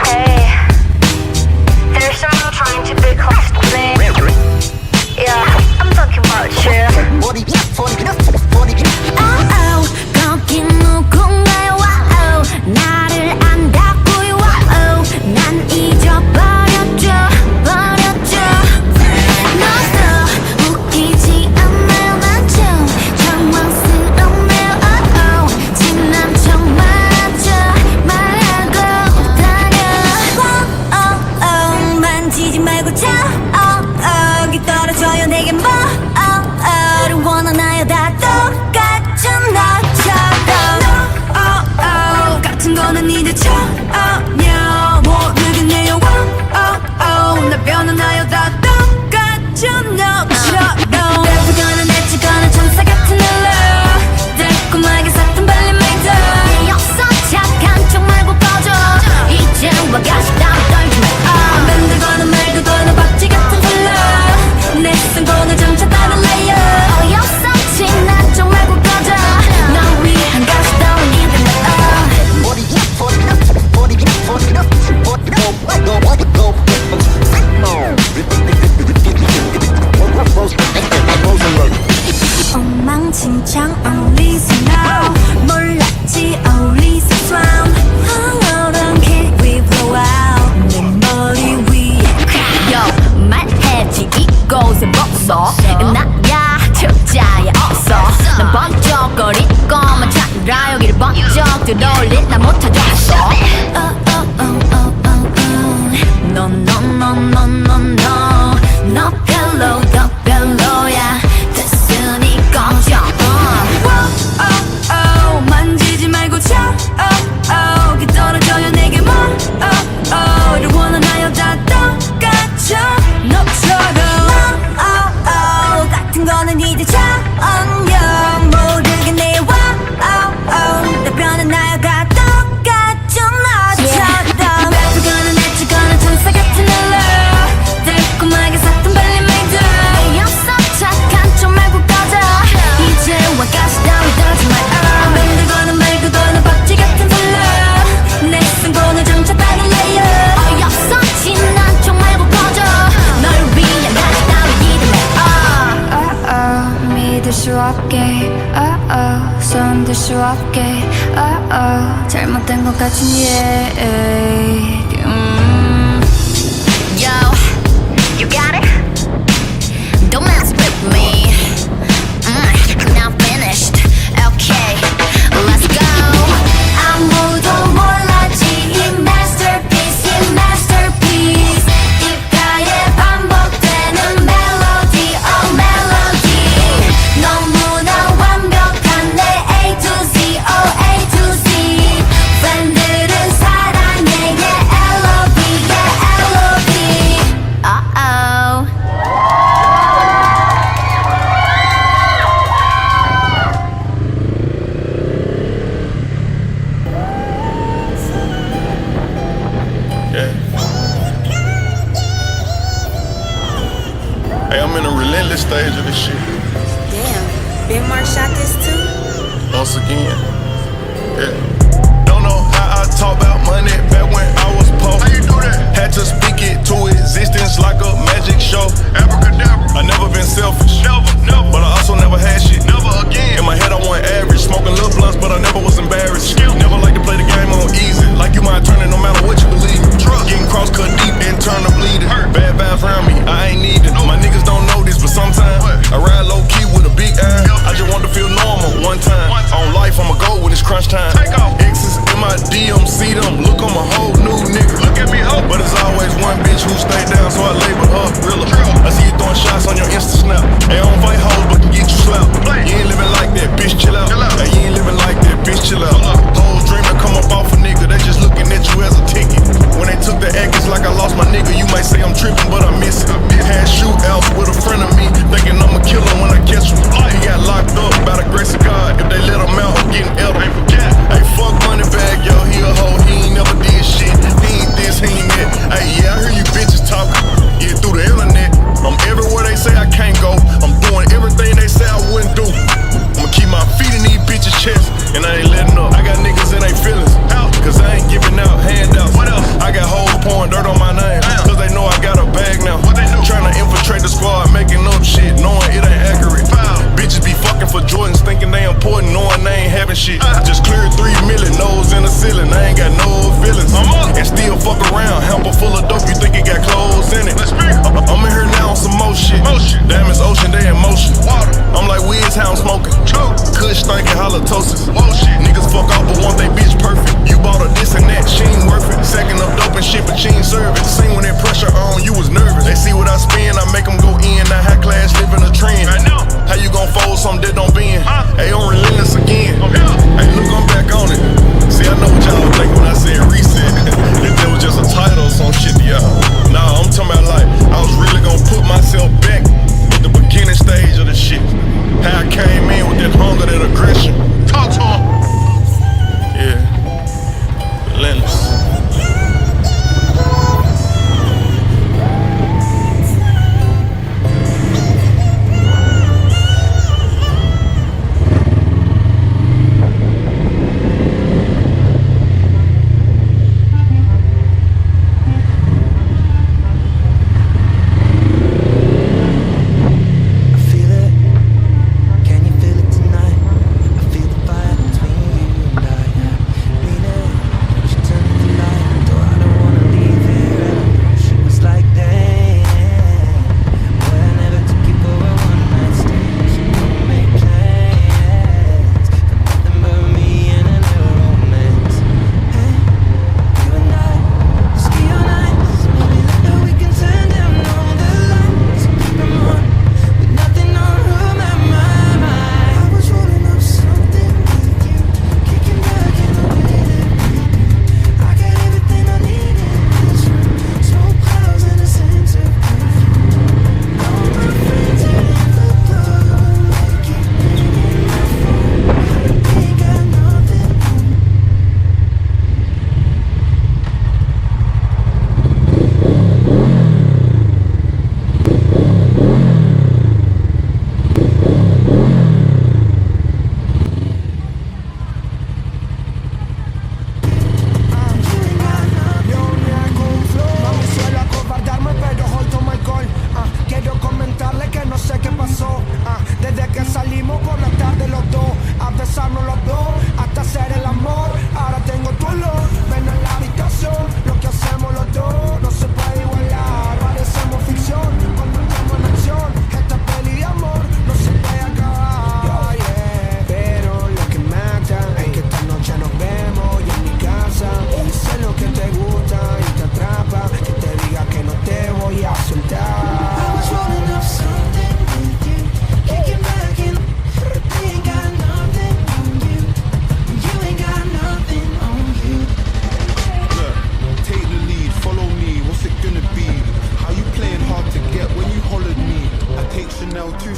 Hey, there's someone trying to be close to me. Yeah, I'm talking about you. Oh, 거기 누군가요? Wow, 나를 안다고요? Wow, 난 잊어버렸죠, 버렸죠. 너도 웃기지 않나요? 난 좀 당황스럽네요. Oh, oh, 지난 척 말하고 다녀. Oh, oh, 만지지 말고 자. Oh, oh, 기 떨어져요 내게 뭐? Oh, oh를 원하나요? 다 똑같죠 너처럼. No, oh, oh, 같은 거는 이제 처음이야. 모르겠네요. Oh, oh, 나 변하나요? 다 똑같죠 너처럼. 내부거나 내치거나 천사 같은 널로 달콤하게 샀던 발림메이터. 없어 착한 척 말고 꺼져. 이제 와가시다면 떨지 마. 만들거나 말고거나 박쥐 같은 컬러. 내 승부는 점차 다른 레이어. 어이없어 지난 척 말고 꺼져. 널 위한 가시 따윈 이들 엉망진창 어울리서 now 몰랐지 어울리서 drown. 황홀한 kick we blow out 내 머리 위에 Yo 말해지 이곳에 벗어 나야 특자야 없어. 난 번쩍거리고만 찾으라 여기를 번쩍 들어올린 나 못하겠어. No no no no no no 너 별로 더 별로야. 됐으니 꺼져. Oh oh 만지지 말고 쳐. Oh oh 기 떨어져요 내게 뭐. Oh oh를 원하나요? 다 똑같죠 너처럼. Oh oh 같은 거는 이제 처음이야. 모르겠네요. Oh oh 나 변하나요? 다 똑같죠 너처럼. 내주거나 내치거나 천사 같은 널로 달콤하게 샀던 발림메이터. 없어 착한 척 말고 꺼져. 이제 와가시 따위 떨지 마. 만들거나 말고거나 박쥐 같은 컬러. 내 승부는 점차 다른 레이어. 어이없어 지난 척 말고 꺼져. 널 위한 가시 따위 이들 믿을 수 없게. 손들 수 없게. 잘못된 것 같은 얘기. Yo, you got it? Don't mess with me. Now finished. Okay, let's go. 아무도 몰랐지 이 masterpiece, 이 masterpiece. 입가에 반복되는 멜로디, oh 멜로디. 너무나 완벽한 내 A to Z, oh A to Z. 팬들은 사랑해, yeah, LOV, yeah, LOV. Uh-oh. Yeah. Hey, I'm in a relentless stage of this shit. Damn, Ben Mark shot this too? Once again. Yeah. Don't know how I talk about money back when I was poor. How you do that? Had to speak it to existence like a magic show. Abracadabra. I never been selfish. Never. But I also never had shit. Never again. In my head I went average. Smoking little blunts, but I never was embarrassed. Never like to play the game on easy. Like you might turn it no matter what you believe. Getting cross cut deep, then turn to bleeding. Bad vibes around me, I ain't need it. My niggas don't know this, but sometimes I ride low key with a big iron. I just want to feel normal one time. On life, I'ma go when it's crunch time. Exes in my DM, see them. Look, I'm a whole new nigga. Look at me, ho. But it's always one bitch who stay down, so I label her Rilla. I see you throwing shots on your Insta snap. Hey, I don't fight hoes, but can get you slapped. You ain't living like that, bitch, chill out. Hey, you ain't living like that, bitch, chill out. Hoes dreaming, come up off a nigga, they just looking at you as a ticket. When they took the act, it's like I lost my nigga. You might say I'm tripping, but I miss it. Had shootouts with a friend of me, thinking I'ma kill him when I catch him. He got locked up by the grace of God. If they let him out, I'm getting elder. Hey, fuck money bag, yo, he a hoe, he ain't never did shit. He ain't this, he ain't that. Hey, yeah, I hear you bitches talking. Yeah, through the internet. I'm everywhere they say I can't go. I'm doing everything halitosis. Whoa, shit. Niggas fuck off but want they bitch perfect. You bought her this and that, she ain't worth it. Second up dope and shit, but she ain't serve it. Same when that pressure on, you was nervous. They see what I spend, I make them go in. Now high class living a trend. I know. How you gon' fold something that don't bend? Hey, I'm relentless again. Hey, look, I'm back on it. See, I know what y'all think when I said reset. If that was just a title or some shit to y'all. Nah, I'm talking about like, I was really gonna put myself back at the beginning stage of the shit. How I came in with that hunger, that aggression. Talk to him. Yeah. Relentless.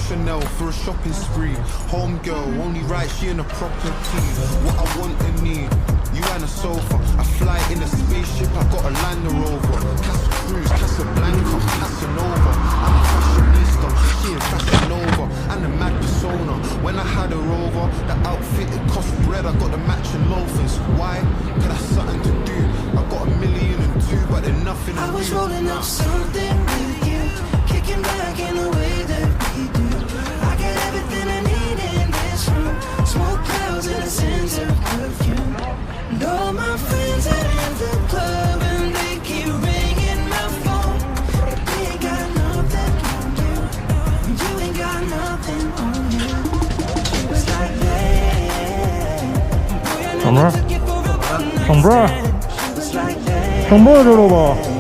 Chanel for a shopping spree. Home girl, only right, she in a proper tee. What I want and need, you and a sofa. I fly in a spaceship, I got a Land Rover. Casa Cruz, Casablanca, Casanova. I'm a fashionista, she a fashion over. And a mad persona, when I had her over, the outfit, it cost bread, I got the matching loafers. Why? Cause that's something to do. I got $1.2 million, but there's nothing to do. I was rolling up something with you, kicking back in the way that we do. I got everything I need in this room. Smoke clouds and a sense of perfume. And all my friends are in the club and they keep ringing my phone. But they ain't got nothing on you. You ain't got nothing on you. It was like that. Boy, I never took it for a one night stand. It was like that. 정보 들어봐.